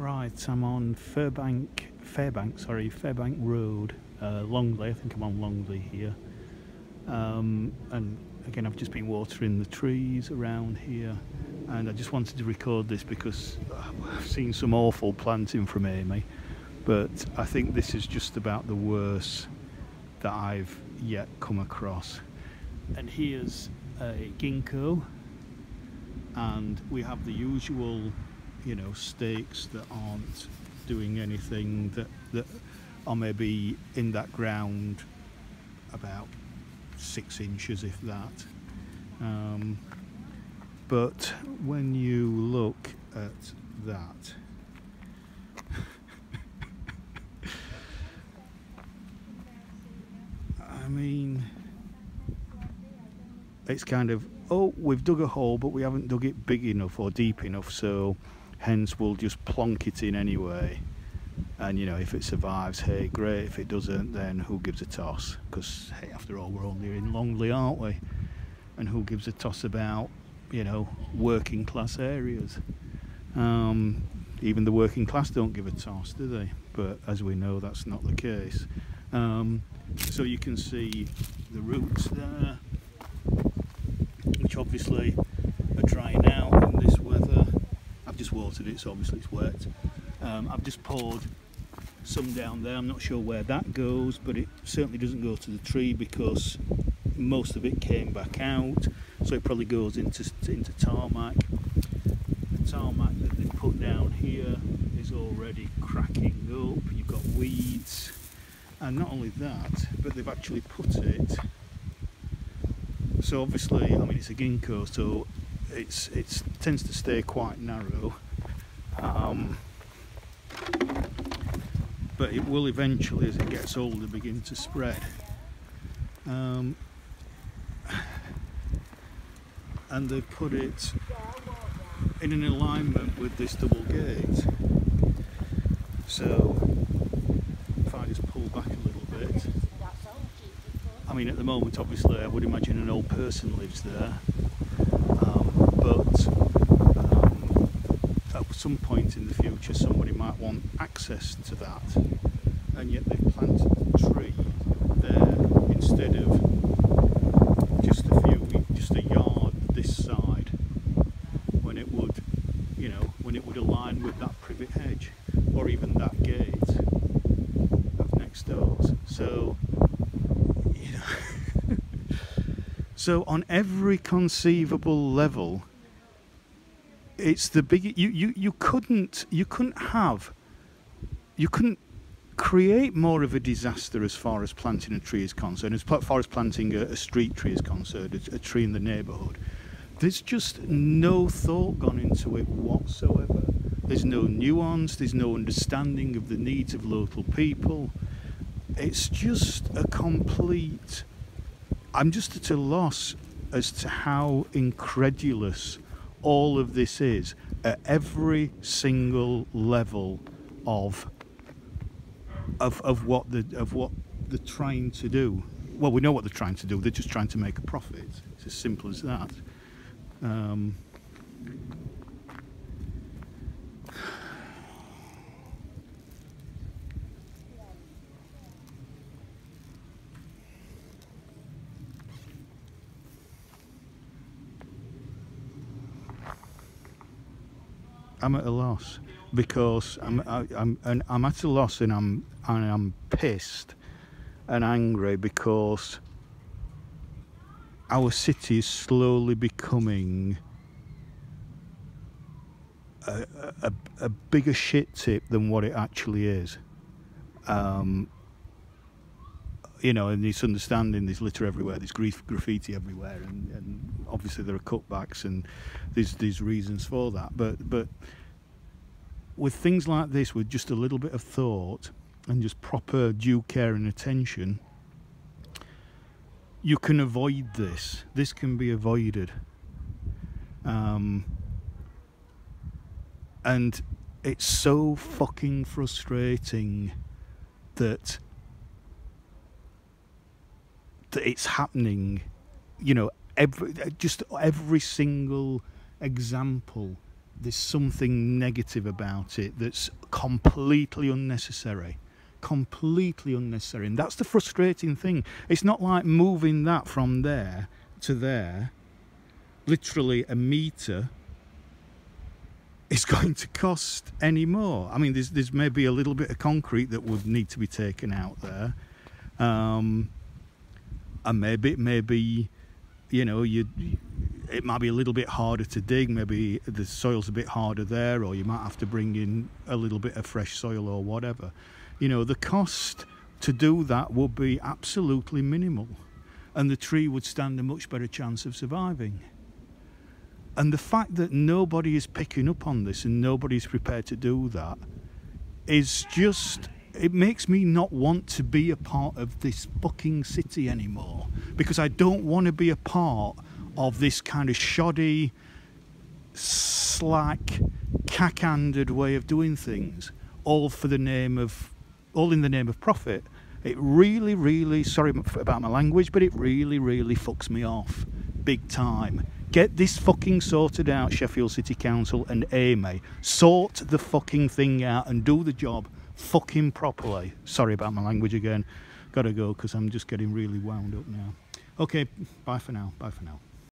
Right, I'm on Fairbank Road, Longley. I think I'm on Longley here. And again, I've just been watering the trees around here, and I just wanted to record this because I've seen some awful planting from Amey, but I think this is just about the worst that I've yet come across. And here's a ginkgo, and we have the usual, stakes that aren't doing anything, that are maybe in that ground about 6 inches, if that. But when you look at that, I mean, it's kind of, oh, we've dug a hole, but we haven't dug it big enough or deep enough, so hence we'll just plonk it in anyway. And if it survives, hey, great. If it doesn't, then who gives a toss? Because hey, after all, we're only in Longley, aren't we? And who gives a toss about working class areas? Even the working class don't give a toss, do they? But as we know, that's not the case. So you can see the roots there, which obviously are drying out in this weather. I've just watered it, so obviously it's wet. I've just poured some down there. I'm not sure where that goes, but it certainly doesn't go to the tree because most of it came back out, so it probably goes into tarmac. The tarmac that they put down here is already cracking up. You've got weeds, and not only that, but they've actually put it, so obviously, I mean, it's a ginkgo, so it tends to stay quite narrow, but it will eventually, as it gets older, begin to spread. And they've put it in an alignment with this double gate. So if I just pull back a little bit, I mean, at the moment, obviously, I would imagine an old person lives there, but at some point in the future somebody might want access to that, and yet they've planted a tree there instead of just a yard this side, when it would align with that privet hedge or even that gate of next doors. So so on every conceivable level, it's the big. You couldn't create more of a disaster as far as planting a tree is concerned, as far as planting a street tree is concerned, a tree in the neighbourhood. There's just no thought gone into it whatsoever. There's no nuance, there's no understanding of the needs of local people. It's just a complete... I'm just at a loss as to how incredulous all of this is at every single level of what they're trying to do. Well, we know what they're trying to do. They're just trying to make a profit. It's as simple as that. I'm at a loss because I'm at a loss, and I'm pissed and angry because our city is slowly becoming a bigger shit tip than what it actually is. And this understanding, there's litter everywhere, there's graffiti everywhere, and obviously there are cutbacks, and there's reasons for that. But with things like this, with just a little bit of thought and just proper due care and attention, you can avoid this. This can be avoided. And it's so fucking frustrating that it's happening. Every single example there's something negative about it that's completely unnecessary. Completely unnecessary. And that's the frustrating thing. It's not like moving that from there to there, literally a metre, is going to cost any more. I mean, there's maybe a little bit of concrete that would need to be taken out there. And maybe you know, it might be a little bit harder to dig, maybe the soil's a bit harder there, or you might have to bring in a little bit of fresh soil or whatever. You know, the cost to do that would be absolutely minimal, and the tree would stand a much better chance of surviving. And the fact that nobody is picking up on this and nobody's prepared to do that is just, it makes me not want to be a part of this fucking city anymore, because I don't want to be a part of this kind of shoddy, slack, cack-handed way of doing things, all in the name of profit. It really, really, sorry about my language, but it really, really fucks me off big time. Get this fucking sorted out, Sheffield City Council and Amey. Sort the fucking thing out and do the job fucking properly. Sorry about my language again. Gotta go because I'm just getting really wound up now. Okay, bye for now. Bye for now.